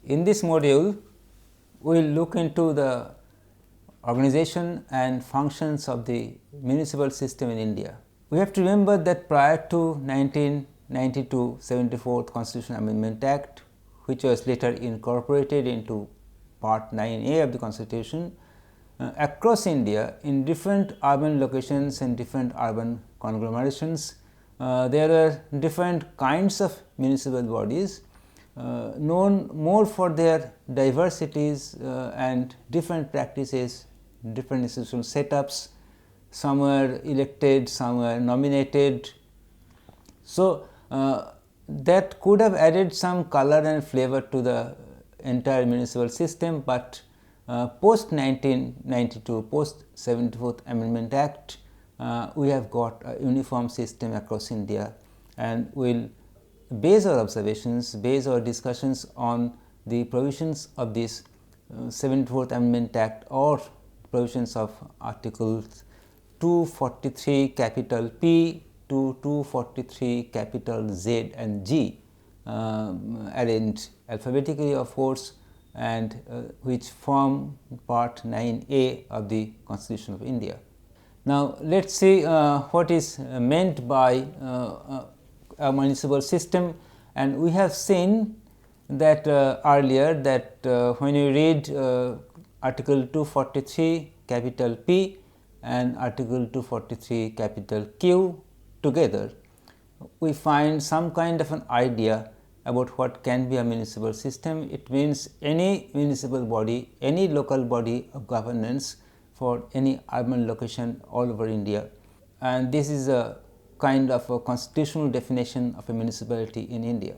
In this module, we will look into the organization and functions of the municipal system in India. We have to remember that prior to 1992 74th Constitutional Amendment Act, which was later incorporated into Part 9A of the Constitution, across India in different urban locations and different urban conglomerations, there were different kinds of municipal bodies known more for their diversities and different practices, different institutional setups. Some were elected, some were nominated. So, that could have added some color and flavor to the entire municipal system, but post 1992, post 74th Amendment Act, we have got a uniform system across India, and we will base our observations, base our discussions on the provisions of this 74th Amendment Act or provisions of Articles 243 capital P to 243 capital Z and G, arranged alphabetically of course, and which form Part 9A of the Constitution of India. Now, let us see what is meant by a municipal system, and we have seen that earlier that when you read Article 243 capital P and Article 243 capital Q together, we find some kind of an idea about what can be a municipal system. It means any municipal body, any local body of governance for any urban location all over India, and this is a kind of a constitutional definition of a municipality in India.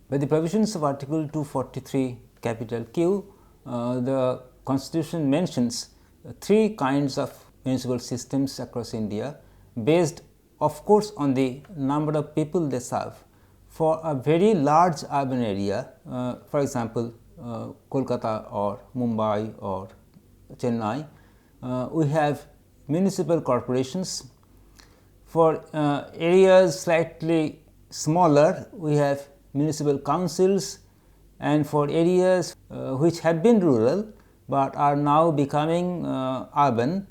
By the provisions of Article 243 capital Q, the Constitution mentions three kinds of municipal systems across India, based of course on the number of people they serve. For a very large urban area, for example, Kolkata or Mumbai or Chennai, we have municipal corporations. For areas slightly smaller, we have municipal councils, and for areas which have been rural, but are now becoming urban,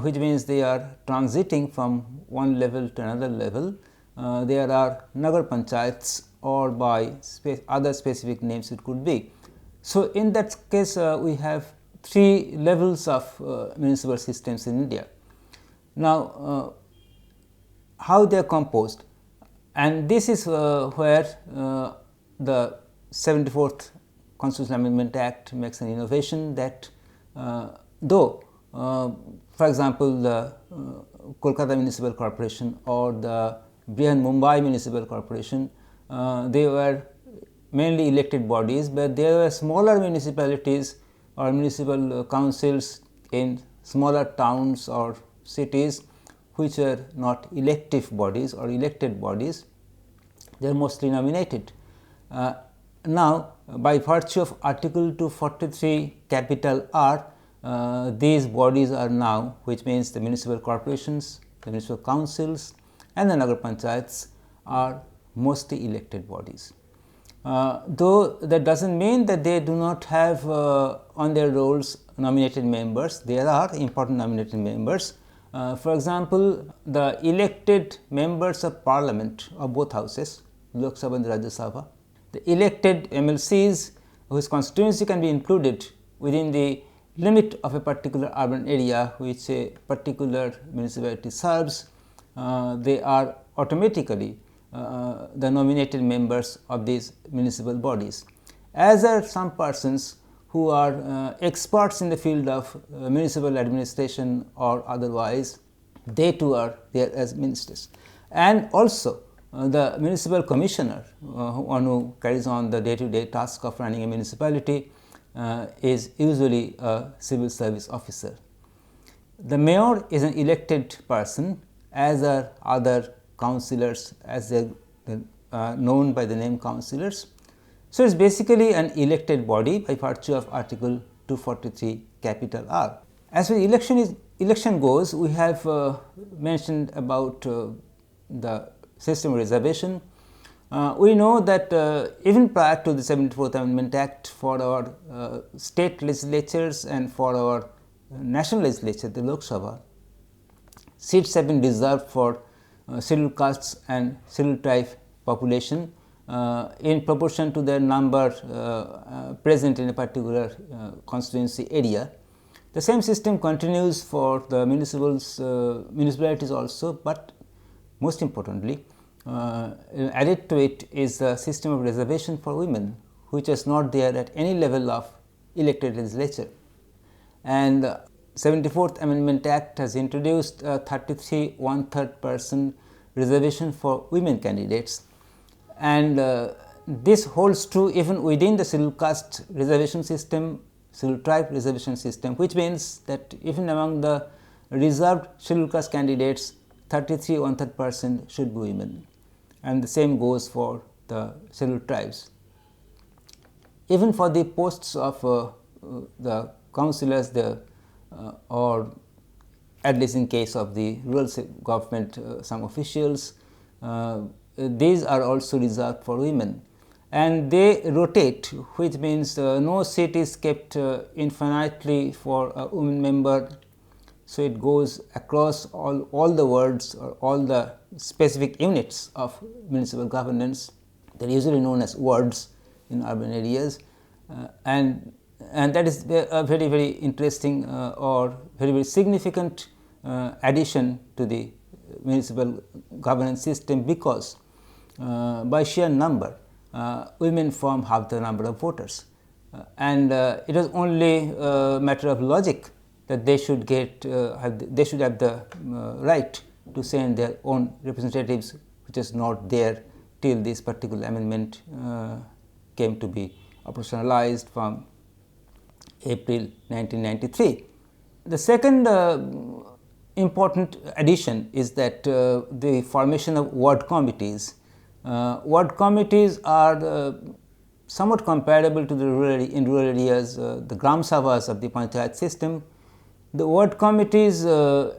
which means they are transiting from one level to another level, there are Nagar Panchayats, or by other specific names it could be. So, in that case we have three levels of municipal systems in India. Now, how they are composed, and this is where the 74th Constitutional Amendment Act makes an innovation, that though for example, the Kolkata Municipal Corporation or the Brihan Mumbai Municipal Corporation, they were mainly elected bodies, but there were smaller municipalities or municipal councils in smaller towns or cities which were not elective bodies or elected bodies, they are mostly nominated. Now, by virtue of Article 243 capital R, these bodies are now, which means the municipal corporations, the municipal councils and the Nagar Panchayats are mostly elected bodies. Though that does not mean that they do not have on their rolls nominated members, there are important nominated members. For example, the elected members of parliament of both houses, Lok Sabha and Rajya Sabha, the elected MLCs whose constituency can be included within the limit of a particular urban area which a particular municipality serves, they are automatically the nominated members of these municipal bodies, as are some persons who are experts in the field of municipal administration or otherwise, they too are there as ministers. And also the municipal commissioner, one who carries on the day to day task of running a municipality, is usually a civil service officer. The mayor is an elected person, as are other councillors, as they are known by the name councillors. So, it is basically an elected body by virtue of Article 243 capital R. As far as election goes, we have mentioned about the system of reservation. We know that even prior to the 74th Amendment Act, for our state legislatures and for our national legislature, the Lok Sabha, seats have been reserved for scheduled castes and scheduled tribe population in proportion to their number present in a particular constituency area. The same system continues for the municipalities also, but most importantly, added to it is the system of reservation for women, which is not there at any level of elected legislature. And 74th Amendment Act has introduced a 33 1/3% reservation for women candidates, and this holds true even within the scheduled caste reservation system, scheduled tribe reservation system, which means that even among the reserved scheduled caste candidates, 33 1/3% should be women, and the same goes for the scheduled tribes. Even for the posts of the councillors, or at least in case of the rural government, some officials, these are also reserved for women, and they rotate, which means no seat is kept infinitely for a woman member. So, it goes across all the wards or all the specific units of municipal governance. They are usually known as wards in urban areas, and that is a very, very interesting or very significant addition to the municipal governance system, because by sheer number women form half the number of voters, and it is only a matter of logic that they should get they should have the right to send their own representatives, which is not there till this particular amendment came to be operationalized from April 1993. The second important addition is that the formation of ward committees. Ward committees are somewhat comparable to the rural areas, the Gram Sabhas of the Panchayat system. The ward committees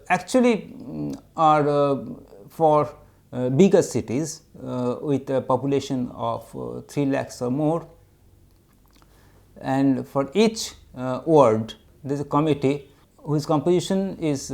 actually are for bigger cities with a population of 3 lakhs or more, and for each ward there is a committee whose composition is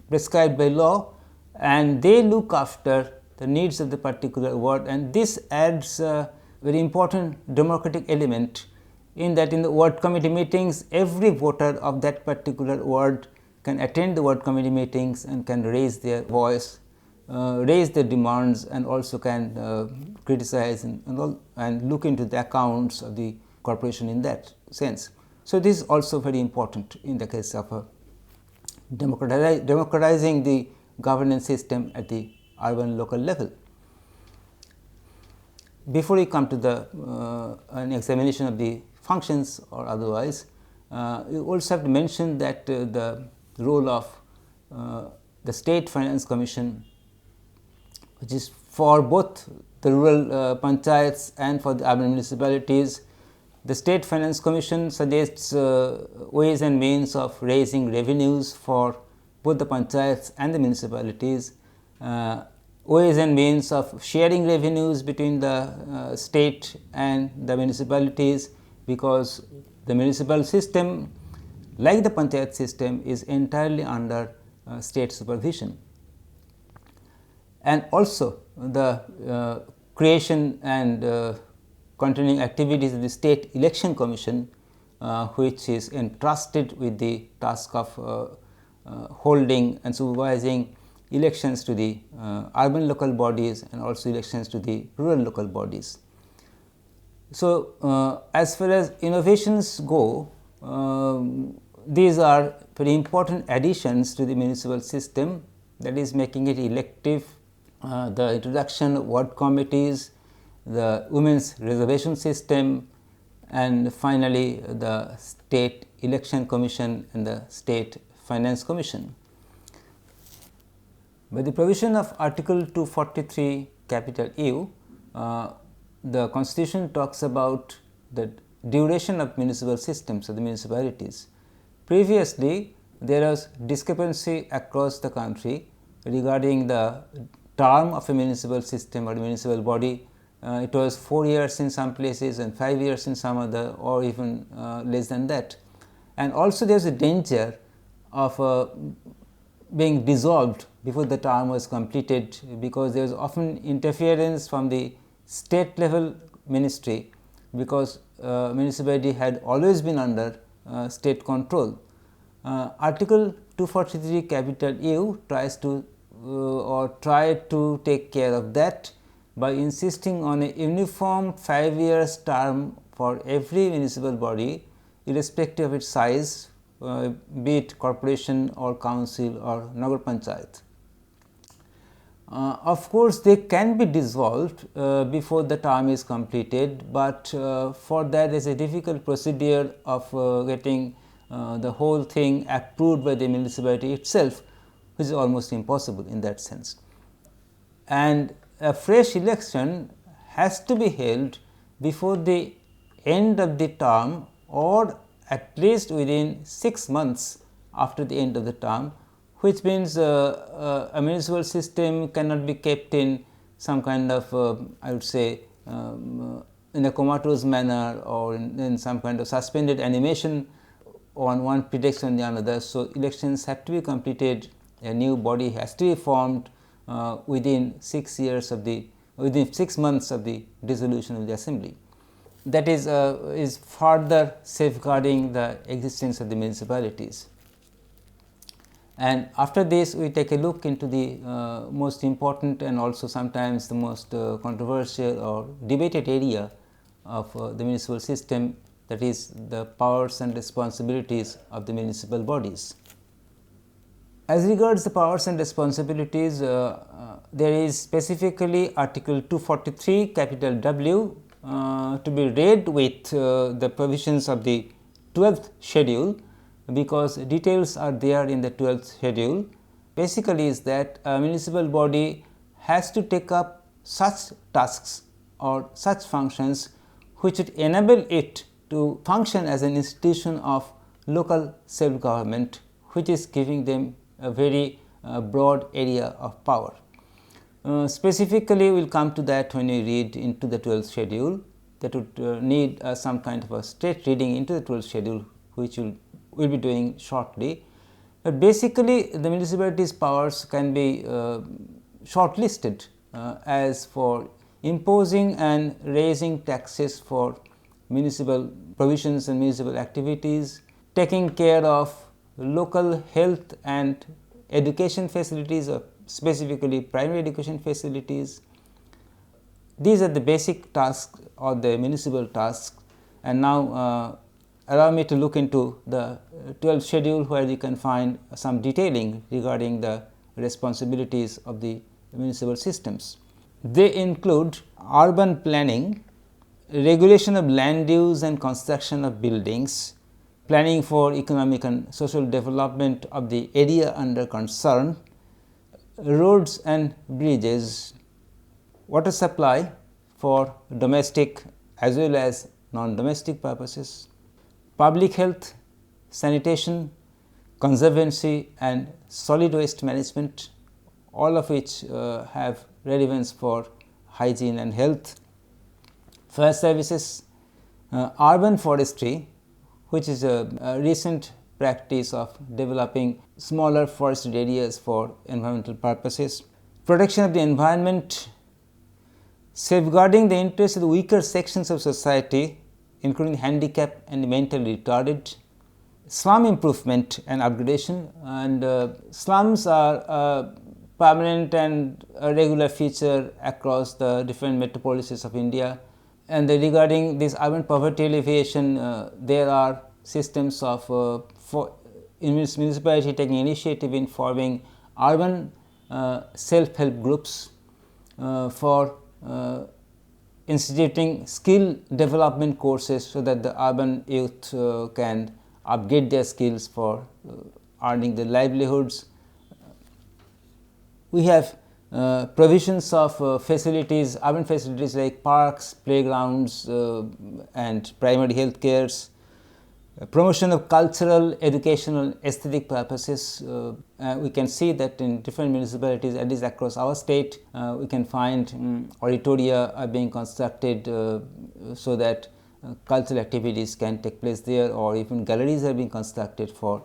prescribed by law, and they look after the needs of the particular ward, and this adds a very important democratic element, in that in the ward committee meetings every voter of that particular ward can attend the ward committee meetings and can raise their voice, raise their demands, and also can criticize and look into the accounts of the corporation in that sense. So, this is also very important in the case of democratizing the governance system at the urban local level. Before we come to the an examination of the functions or otherwise, you also have to mention that the role of the State Finance Commission, which is for both the rural panchayats and for the urban municipalities. The State Finance Commission suggests ways and means of raising revenues for both the panchayats and the municipalities, ways and means of sharing revenues between the state and the municipalities, because the municipal system, like the panchayat system, is entirely under state supervision. And also the creation and continuing activities of the State Election Commission, which is entrusted with the task of holding and supervising elections to the urban local bodies and also elections to the rural local bodies. So, as far as innovations go, these are very important additions to the municipal system, that is making it elective, the introduction of ward committees, the women's reservation system, and finally, the State Election Commission and the State Finance Commission. By the provision of Article 243 capital U, the Constitution talks about the duration of municipal systems of the municipalities. Previously, there was discrepancy across the country regarding the term of a municipal system or municipal body It was 4 years in some places and 5 years in some other, or even less than that. And also there is a danger of being dissolved before the term was completed, because there is often interference from the state level ministry, because municipality had always been under state control. Article 243 capital U tries to tried to take care of that by insisting on a uniform 5 years term for every municipal body, irrespective of its size, be it corporation or council or Nagar Panchayat. Of course, they can be dissolved before the term is completed, but for that there is a difficult procedure of getting the whole thing approved by the municipality itself, which is almost impossible in that sense. And a fresh election has to be held before the end of the term, or at least within 6 months after the end of the term, which means a municipal system cannot be kept in some kind of I would say in a comatose manner, or in some kind of suspended animation on one pretext on the another. So, elections have to be completed, a new body has to be formed within 6 years of the within 6 months of the dissolution of the assembly. That is further safeguarding the existence of the municipalities. And after this, we take a look into the most important and also sometimes the most controversial or debated area of the municipal system, that is the powers and responsibilities of the municipal bodies. As regards the powers and responsibilities, there is specifically Article 243 capital W to be read with the provisions of the 12th schedule, because details are there in the 12th schedule. Basically is that a municipal body has to take up such tasks or such functions which would enable it to function as an institution of local self government, which is giving them a very broad area of power. Specifically, we will come to that when we read into the 12th schedule. That would need some kind of a straight reading into the 12th schedule, which we will be doing shortly. But basically, the municipalities' powers can be shortlisted as for imposing and raising taxes for municipal provisions and municipal activities, taking care of local health and education facilities, or specifically primary education facilities. These are the basic tasks or the municipal tasks. And now allow me to look into the 12th schedule, where you can find some detailing regarding the responsibilities of the municipal systems. They include urban planning, regulation of land use and construction of buildings, planning for economic and social development of the area under concern, roads and bridges, water supply for domestic as well as non-domestic purposes, public health, sanitation, conservancy and solid waste management, all of which have relevance for hygiene and health, fire services, urban forestry, which is a recent practice of developing smaller forested areas for environmental purposes, protection of the environment, safeguarding the interests of the weaker sections of society, including handicapped and mentally retarded, slum improvement and upgradation. And slums are a permanent and a regular feature across the different metropolises of India. And regarding this urban poverty alleviation, there are systems of for municipality taking initiative in forming urban self-help groups for instituting skill development courses, so that the urban youth can upgrade their skills for earning their livelihoods. We have provisions of facilities, urban facilities like parks, playgrounds and primary health cares, Promotion of cultural, educational, aesthetic purposes. We can see that in different municipalities, at least across our state, we can find auditoria are being constructed so that cultural activities can take place there, or even galleries are being constructed for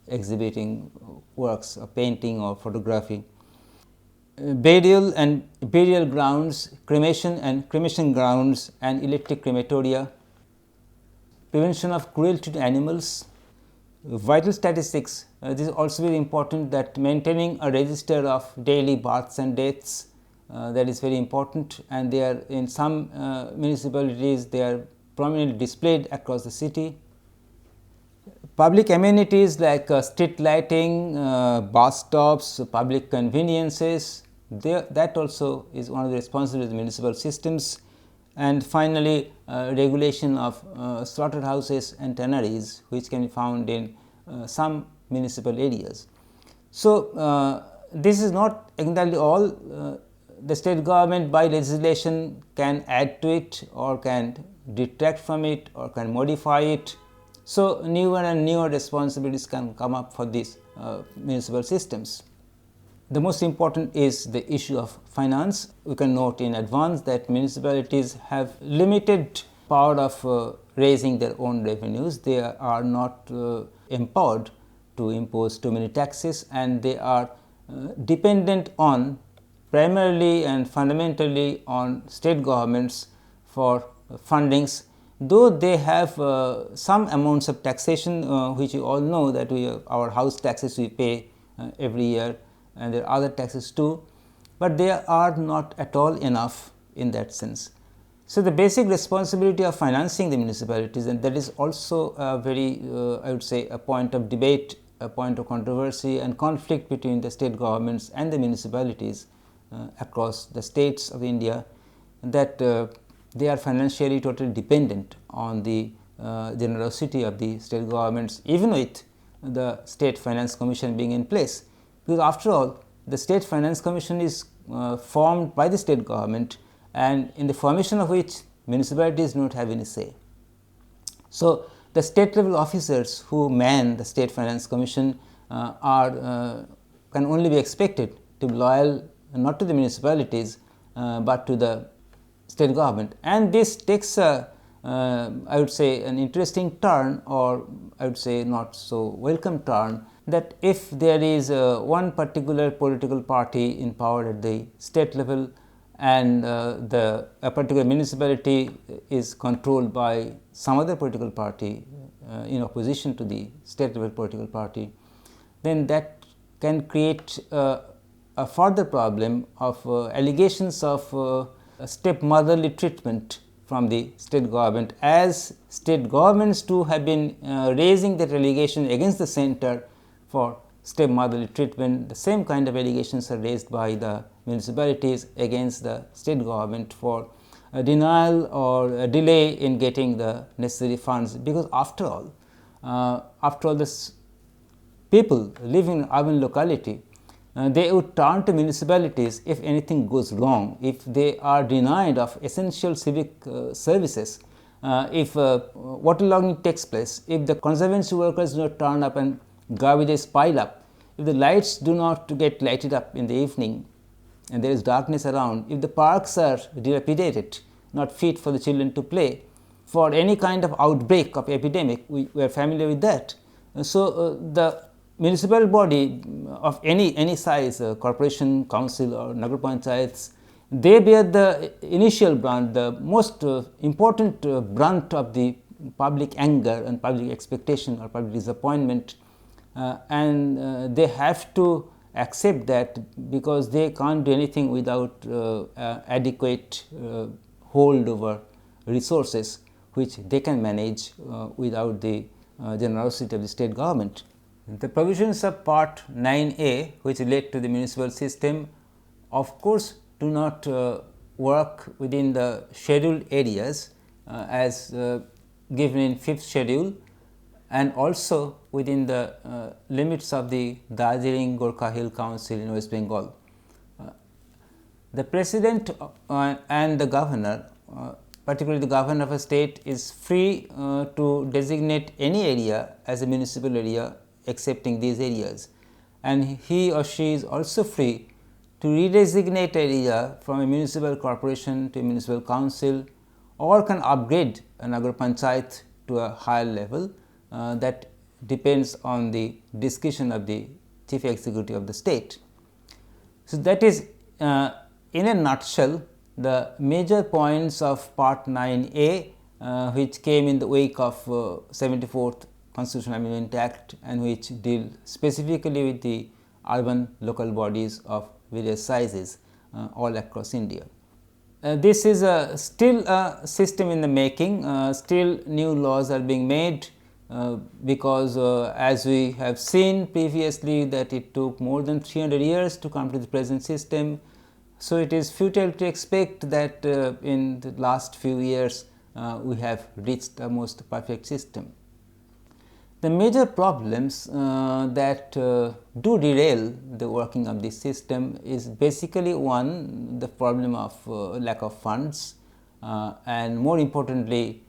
exhibiting works of painting or photography. Burial grounds, cremation grounds and electric crematoria. Prevention of cruelty to animals. Vital statistics, this is also very important, that maintaining a register of daily births and deaths, that is very important, and they are in some municipalities they are prominently displayed across the city. Public amenities like street lighting, bus stops, public conveniences, that also is one of the responsibilities of the municipal systems. And finally, regulation of slaughterhouses and tanneries, which can be found in some municipal areas. So, this is not entirely all. The state government by legislation can add to it, or can detract from it, or can modify it. So, newer and newer responsibilities can come up for these municipal systems. The most important is the issue of finance. We can note in advance that municipalities have limited power of raising their own revenues. They are not empowered to impose too many taxes, and they are dependent on primarily and fundamentally on state governments for fundings. Though they have some amounts of taxation, which you all know that our house taxes we pay every year, and there are other taxes too, but they are not at all enough in that sense. So, the basic responsibility of financing the municipalities, and that is also a very I would say a point of debate, a point of controversy and conflict between the state governments and the municipalities across the states of India, that they are financially totally dependent on the generosity of the state governments, even with the State Finance Commission being in place. Because after all, the State Finance Commission is formed by the state government, and in the formation of which municipalities do not have any say. So, the state level officers who man the State Finance Commission can only be expected to be loyal not to the municipalities, but to the state government, and this takes a I would say an interesting turn, or I would say not so welcome turn, that if there is one particular political party in power at the state level, and a particular municipality is controlled by some other political party in opposition to the state level political party, then that can create a further problem of allegations of stepmotherly treatment from the state government, as state governments too have been raising that allegation against the center for stepmotherly treatment. The same kind of allegations are raised by the municipalities against the state government for a denial or a delay in getting the necessary funds, because after all this people living in urban locality, they would turn to municipalities if anything goes wrong, if they are denied of essential civic services, if waterlogging takes place, if the conservancy workers do not turn up and garbages pile up, if the lights do not get lighted up in the evening and there is darkness around, if the parks are dilapidated, not fit for the children to play, for any kind of outbreak of epidemic, we are familiar with that. So, the municipal body of any size, corporation, council or nagar panchayats, they bear the initial brunt, the most important brunt of the public anger and public expectation or public disappointment, and they have to accept that, because they can't do anything without adequate hold over resources which they can manage without the generosity of the state government. The provisions of part 9A, which relate to the municipal system, of course do not work within the scheduled areas as given in 5th schedule, and also within the limits of the Darjeeling Gorkha Hill Council in West Bengal. The president and the governor particularly the governor of a state, is free to designate any area as a municipal area excepting these areas, and he or she is also free to redesignate area from a municipal corporation to a municipal council, or can upgrade a Nagar Panchayat to a higher level. That depends on the discretion of the chief executive of the state. So, that is in a nutshell the major points of part 9A, which came in the wake of 74th Constitutional Amendment Act, and which deal specifically with the urban local bodies of various sizes all across India. This is still a system in the making, still new laws are being made, because as we have seen previously that it took more than 300 years to come to the present system. So, it is futile to expect that in the last few years we have reached a most perfect system. The major problems that do derail the working of this system is basically, one, the problem of lack of funds, and more importantly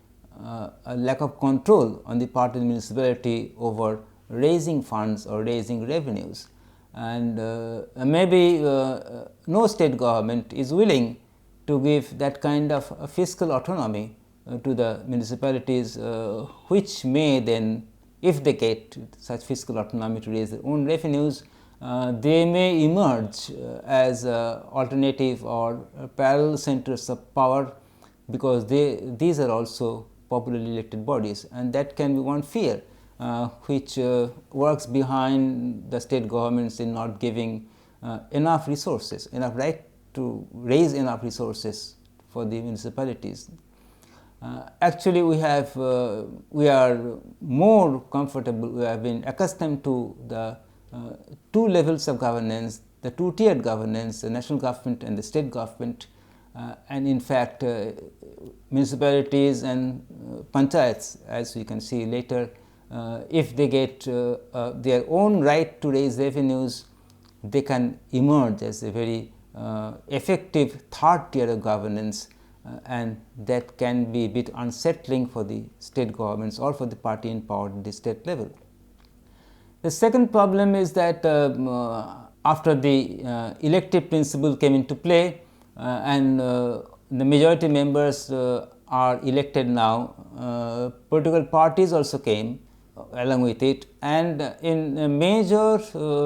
a lack of control on the part of the municipality over raising funds or raising revenues. And maybe no state government is willing to give that kind of fiscal autonomy to the municipalities, which may then, if they get such fiscal autonomy to raise their own revenues, they may emerge as alternative or parallel centers of power, because these are also popularly elected bodies, and that can be one fear which works behind the state governments in not giving enough resources, enough right to raise enough resources for the municipalities. Actually, we are more comfortable, we have been accustomed to the two levels of governance, the two-tiered governance, the national government and the state government, and in fact municipalities and panchayats, as we can see later, if they get their own right to raise revenues, they can emerge as a very effective third tier of governance, and that can be a bit unsettling for the state governments or for the party in power at the state level. The second problem is that after the elective principle came into play, and the majority members are elected now, political parties also came along with it, and in major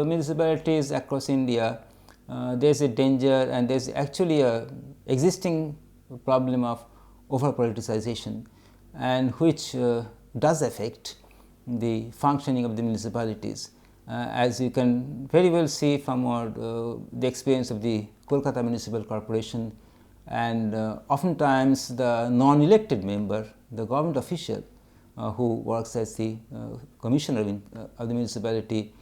municipalities across India there is a danger, and there is actually a existing problem of over politicization, and which does affect the functioning of the municipalities. As you can very well see from the experience of the Kolkata Municipal Corporation, and oftentimes the non-elected member, the government official who works as the commissioner of the municipality,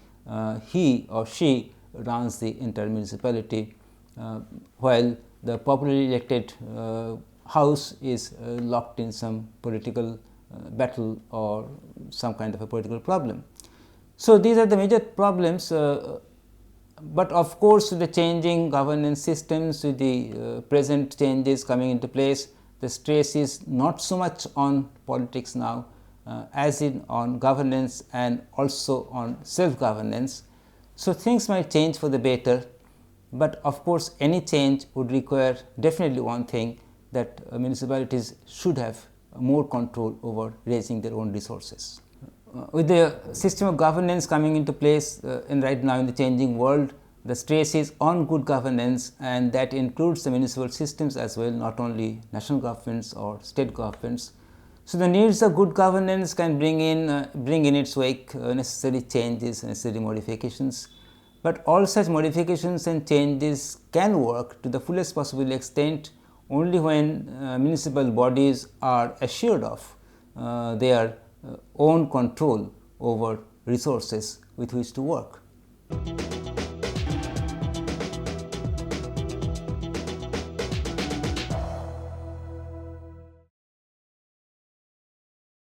he or she runs the entire municipality, while the popularly elected house is locked in some political battle or some kind of a political problem. So, these are the major problems, but of course, with the changing governance systems, with the present changes coming into place, the stress is not so much on politics now as in on governance and also on self-governance. So, things might change for the better, but of course, any change would require definitely one thing, that municipalities should have more control over raising their own resources. With the system of governance coming into place right now in the changing world, the stress is on good governance, and that includes the municipal systems as well, not only national governments or state governments. So, the needs of good governance can bring in its wake necessary changes, necessary modifications, but all such modifications and changes can work to the fullest possible extent only when municipal bodies are assured of their own control over resources with which to work.